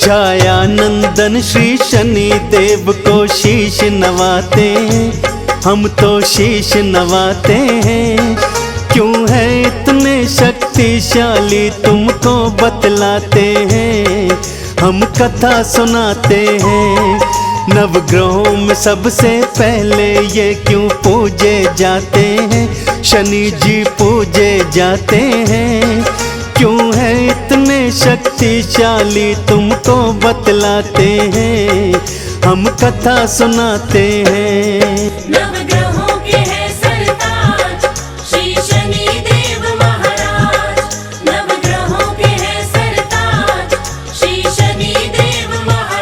छाया नंदन श्री शनि देव को शीश नवाते हैं, हम तो शीश नवाते हैं। क्यों है इतने शक्तिशाली तुमको बतलाते हैं, हम कथा सुनाते हैं। नवग्रहों में सबसे पहले ये क्यों पूजे जाते हैं, शनि जी पूजे जाते हैं। क्यों है इतने शक्तिशाली तुमको बतलाते हैं, हम कथा सुनाते हैं। नवग्रहों के हैं सरताज श्री शनि देव महाराज, नवग्रहों के हैं सरताज श्री शनि देव महाराज।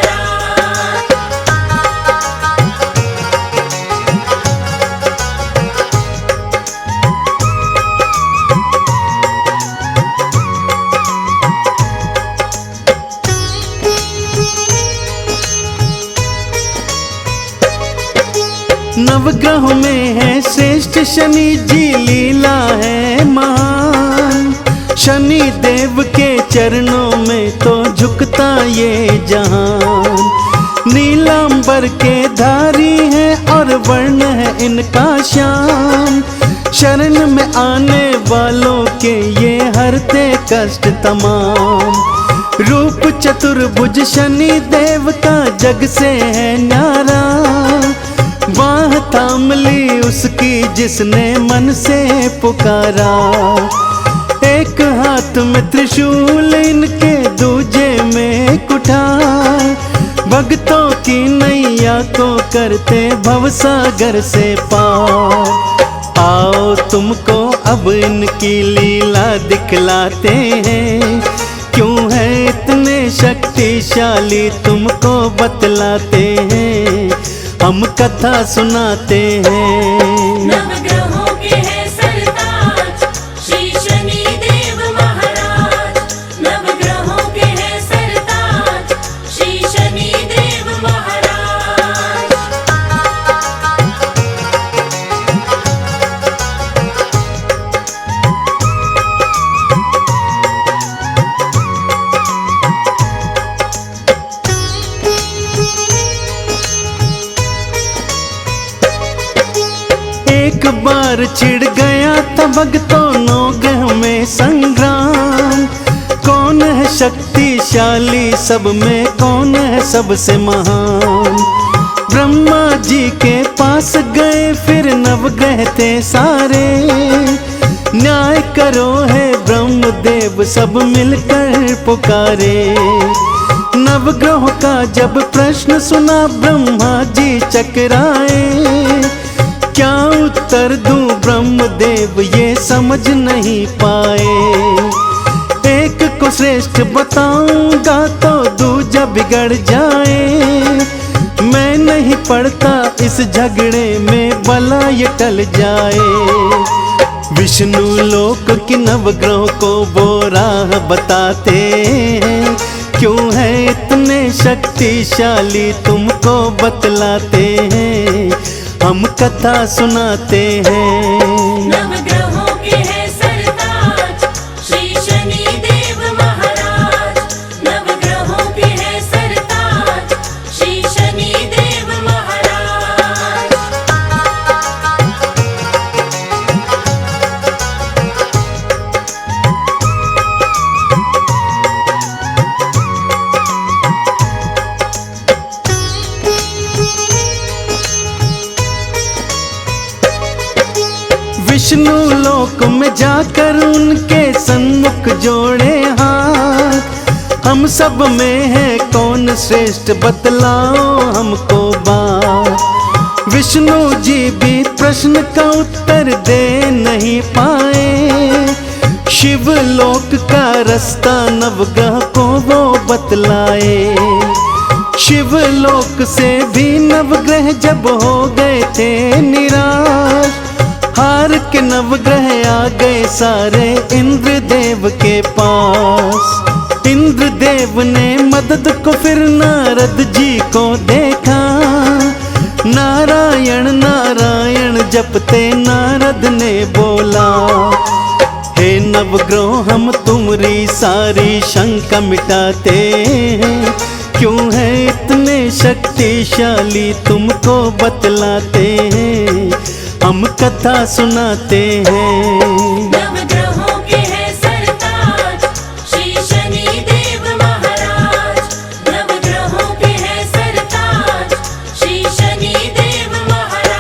नवग्रह में है श्रेष्ठ शनि जी, लीला है महान। शनि देव के चरणों में तो झुकता ये जहान। नीलांबर के धारी है और वर्ण है इनका श्याम। शरण में आने वालों के ये हरते कष्ट तमाम। रूप चतुर्भुज शनि देव का जग से है न्यारा। बाह थाम ली उसकी जिसने मन से पुकारा। एक हाथ में त्रिशूल इनके दूजे में कुठार। भक्तों की नैया को करते भवसागर से पार। आओ तुमको अब इनकी लीला दिखलाते हैं। क्यों है इतने शक्तिशाली तुमको बतलाते हैं, हम कथा सुनाते हैं। नवग्रहों के हैं सरताज श्री शनि देव महाराज, नवग्रहों के हैं सरताज श्री शनि देव महाराज। एक बार छिड़ गया था भक्तों नौग्रह में संग्राम। कौन है शक्तिशाली सब में, कौन है सबसे महान। ब्रह्मा जी के पास गए फिर नवग्रह थे सारे। न्याय करो है ब्रह्मदेव सब मिलकर पुकारे। नवग्रह का जब प्रश्न सुना ब्रह्मा जी चकराए। क्या उत्तर दूं ब्रह्मदेव ये समझ नहीं पाए। एक को श्रेष्ठ बताऊंगा तो दूजा बिगड़ जाए। मैं नहीं पड़ता इस झगड़े में भला ये टल जाए। विष्णु लोक की नवग्रह को वो राह बताते हैं। क्यों है इतने शक्तिशाली तुमको बतलाते हैं, हम कथा सुनाते हैं। नवग्रहों के हैं सरताज श्री शनि देव महाराज, नवग्रहों के हैं सरताज श्री शनि देव महाराज। विष्णु लोक में जाकर उनके सन्मुख जोड़े हाथ। हम सब में है कौन श्रेष्ठ बतलाओ हमको बात। विष्णु जी भी प्रश्न का उत्तर दे नहीं पाए। शिव लोक का रास्ता नवग्रह को वो बतलाए। शिव लोक से भी नवग्रह जब हो गए थे निराश। हार के नवग्रह आ गए सारे इंद्र देव के पास। इंद्र देव ने मदद को फिर नारद जी को देखा। नारायण नारायण जपते नारद ने बोला। हे नवग्रह हम तुम्हारी सारी शंका मिटाते हैं। क्यों है इतने शक्तिशाली तुमको बतलाते हैं, हम कथा सुनाते हैं। नवग्रहों के हैं सरताज श्री शनि देव महाराज। नवग्रहों के हैं सरताज श्री शनि देव महाराज।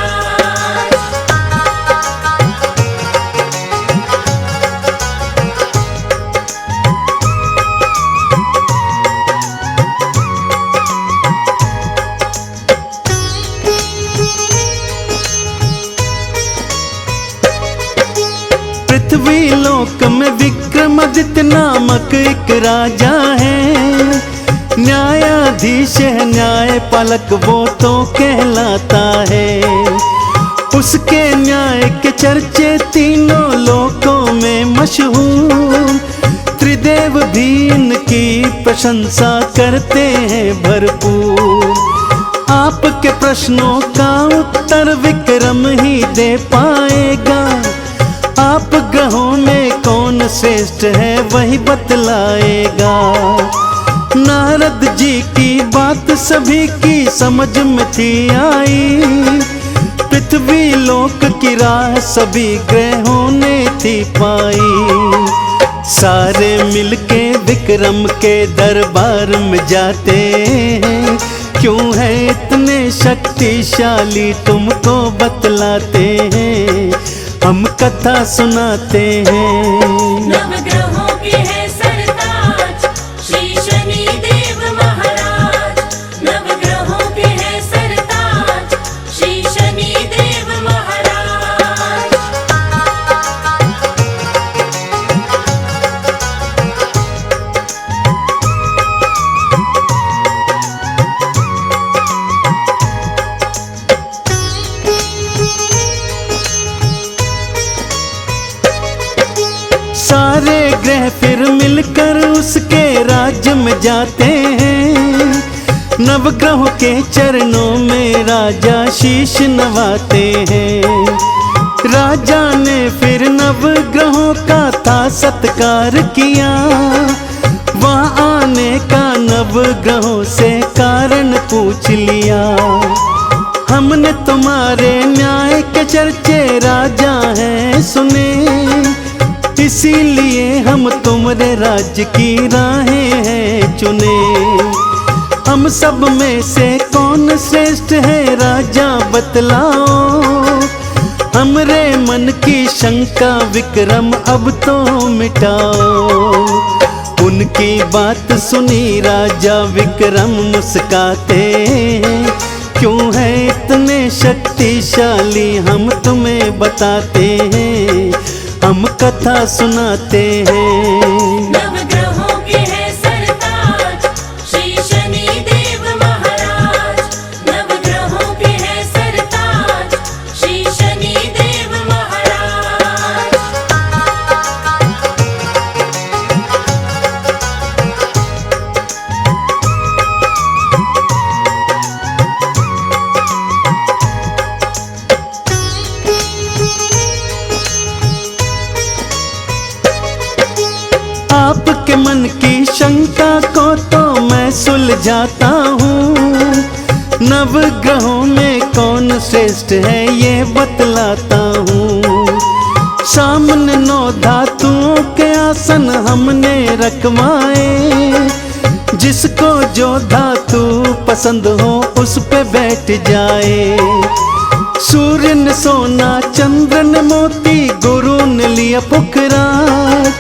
पृथ्वी लोक में विक्रमादित्य नामक एक राजा है, न्यायाधीश है न्यायपालक वो तो कहलाता है। उसके न्याय के चर्चे तीनों लोकों में मशहूर, त्रिदेव भी इनकी प्रशंसा करते हैं भरपूर। आपके प्रश्नों का उत्तर विक्रम ही दे पाएगा, आप ग्रहों में कौन श्रेष्ठ है वही बतलाएगा। नारद जी की बात सभी की समझ में थी आई, पृथ्वी लोक की राह सभी ग्रहों ने थी पाई। सारे मिलके विक्रम के दरबार में जाते हैं, क्यों है इतने शक्तिशाली तुमको बतलाते हैं, हम कथा सुनाते हैं। नवग्रहों के हैं सरताज श्री शनि देव महाराज। नवग्रहों के हैं सरताज श्री शनि देव महाराज। सारे ग्रह फिर मिलकर उसके राज्य में जाते हैं, नवग्रहों के चरणों में राजा शीश नवाते हैं। राजा ने फिर नवग्रहों का था सत्कार किया, वहाँ आने का नवग्रहों से कारण पूछ लिया। हमने तुम्हारे न्याय के चर्चे राजा हैं सुने, इसीलिए हम तुम्हारे राज्य की राहें हैं चुने। हम सब में से कौन श्रेष्ठ है राजा बतलाओ, हमरे मन की शंका विक्रम अब तो मिटाओ। उनकी बात सुनी राजा विक्रम मुस्काते हैं, क्यों है इतने शक्तिशाली हम तुम्हें बताते हैं, हम कथा सुनाते हैं। नवग्रहों के हैं सरताज श्री शनि देव महाराज। नवग्रहों के हैं सरताज श्री शनि देव महाराज। आपके मन की शंका को तो मैं सुलझाता हूँ, नवग्रहों में कौन श्रेष्ठ है ये बतलाता हूँ। सामने 9 धातुओं के आसन हमने रखवाए, जिसको जो धातु पसंद हो उस पे बैठ जाए। सूर्य ने सोना, चंद्र ने मोती, गुरु ने लिया पुखराज,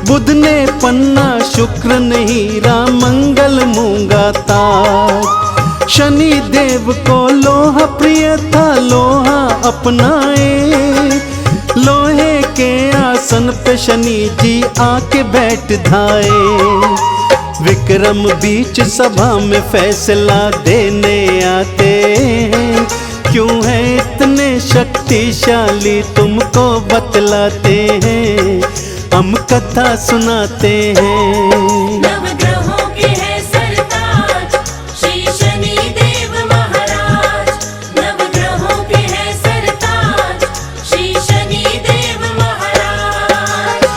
बुध ने पन्ना, शुक्र ने हीरा, मंगल मूंगा ताज। शनि देव को लोहा प्रिय था, लोहा अपनाए, लोहे के आसन पे शनि जी आके बैठ धाए। विक्रम बीच सभा में फैसला देने आते हैं, क्यों है इतने शक्तिशाली तुमको बतलाते हैं, हम कथा सुनाते हैं। नवग्रहों के हैं सरताज श्री शनि देव महाराज। नवग्रहों के हैं सरताज श्री शनि देव महाराज।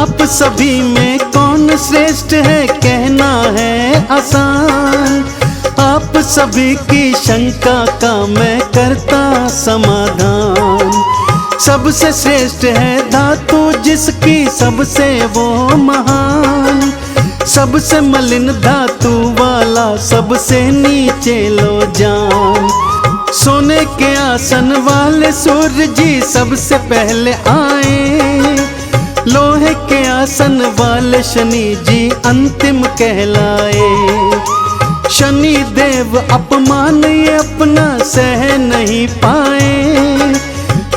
आप सभी में कौन श्रेष्ठ है कहना है आसान। आप सभी की शंका का मैं करता समाधान। सबसे श्रेष्ठ है धातु जिसकी सबसे वो महान। सबसे मलिन धातु वाला सबसे नीचे लो जान। सोने के आसन वाले सूर्य जी सबसे पहले आए। लोहे के आसन वाले शनि जी अंतिम कहलाए। शनि देव अपमान ये अपना सह नहीं पाए।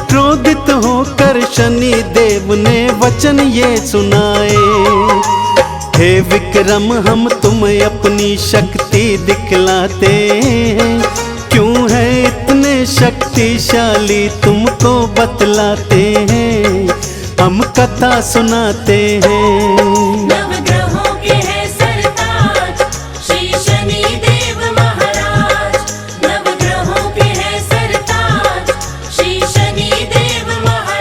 क्रोधित होकर शनि देव ने वचन ये सुनाए। हे विक्रम हम तुम्हें अपनी शक्ति दिखलाते हैं। क्यों है इतने शक्तिशाली तुमको बतलाते हैं। हम कथा सुनाते हैं। नवग्रहों के है सरताज श्री शनि देव महाराज। नवग्रहों के है सरताज श्री शनि देव महाराज।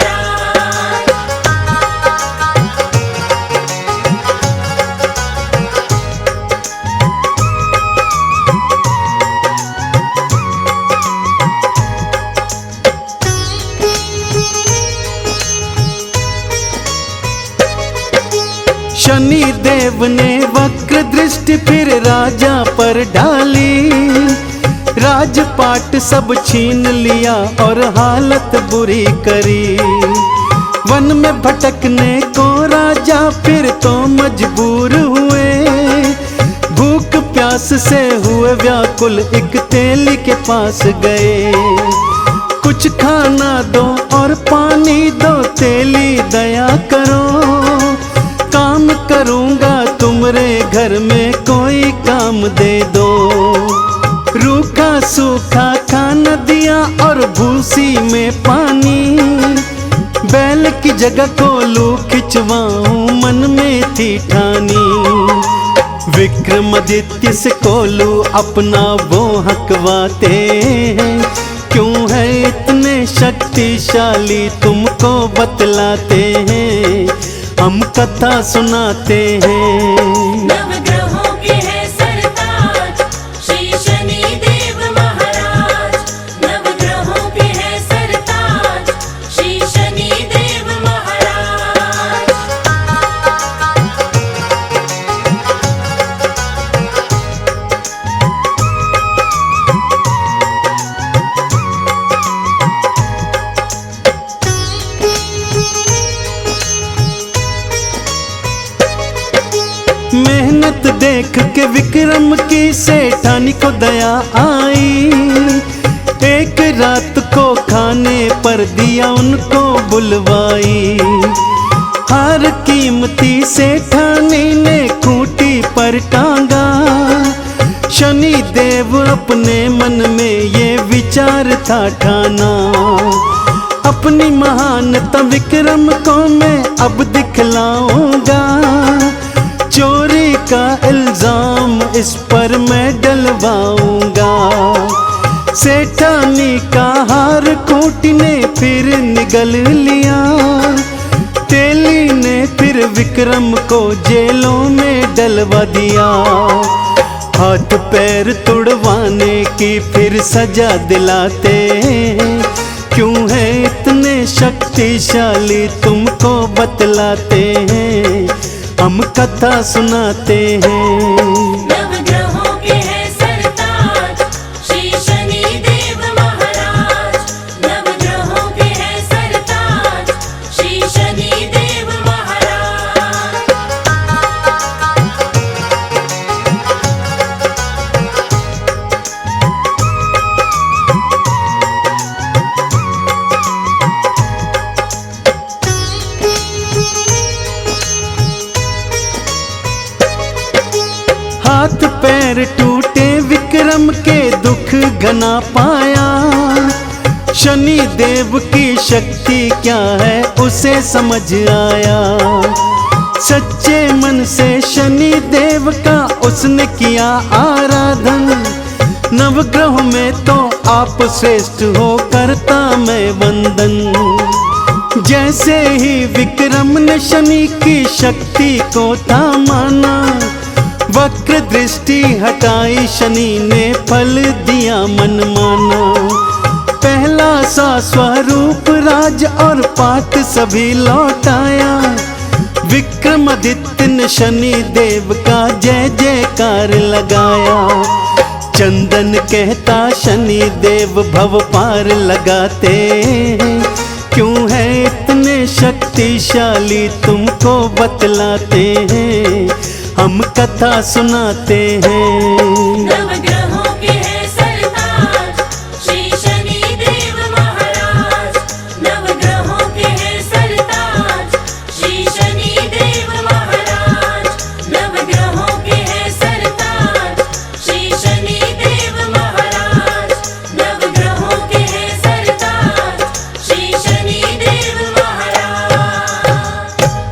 शनि देव ने वक्र दृष्टि फिर राजा पर डाली। राजपाट सब छीन लिया और हालत बुरी करी। वन में भटकने को राजा फिर तो मजबूर हुए। भूख प्यास से हुए व्याकुल एक तेली के पास गए। कुछ खाना दो और पानी दो तेली दया करो। काम करूंगा तुमरे घर में कोई काम दे दो। रूखा सूखा खाना दिया और भूसी में पानी। बैल की जगह कोलू खिंचवाऊं मन में थी ठानी। विक्रमादित्य से कोलू अपना वो हकवाते हैं। क्यों है इतने शक्तिशाली तुमको बतलाते हैं। हम कथा सुनाते हैं। नवग्रहों के है सरताज श्री शनि देव महाराज। नवग्रहों के है सरताज श्री शनि देव महाराज। मेहनत देख के विक्रम की सेठानी को दया आई। एक रात को खाने पर दिया उनको बुलवाई। हर कीमती सेठानी ने खूंटी पर टांगा। शनि देव अपने मन में ये विचार था ठाना। अपनी महानता विक्रम को मैं अब दिखलाऊंगा। चोरी का इल्जाम इस पर मैं डलवाऊंगा। सेठानी का हार खूंटी ने फिर निगल लिया। तेली ने फिर विक्रम को जेलों में डलवा दिया। हाथ पैर तुड़वाने की फिर सजा दिलाते हैं। क्यों है इतने शक्तिशाली तुमको बतलाते हैं। हम कथा सुनाते हैं। नवग्रहों के है सरताज श्री शनि देव महाराज। नवग्रहों के है सरताज श्री शनि देव महाराज। हाथ पैर टूटे विक्रम के दुख घना पाया। शनि देव की शक्ति क्या है उसे समझ आया। सच्चे मन से शनि देव का उसने किया आराधन। नवग्रह में तो आप श्रेष्ठ हो करता मैं वंदन। जैसे ही विक्रम ने शनि की शक्ति को था माना, वक्र दृष्टि हटाई शनि ने फल दिया मनमाना। पहला सा स्वरूप राज और पाठ सभी लौटाया, विक्रमादित्य ने शनि देव का जय जयकार लगाया। चंदन कहता शनि देव भव पार लगाते हैं, क्यों है इतने शक्तिशाली तुमको बतलाते हैं, हम कथा सुनाते हैं।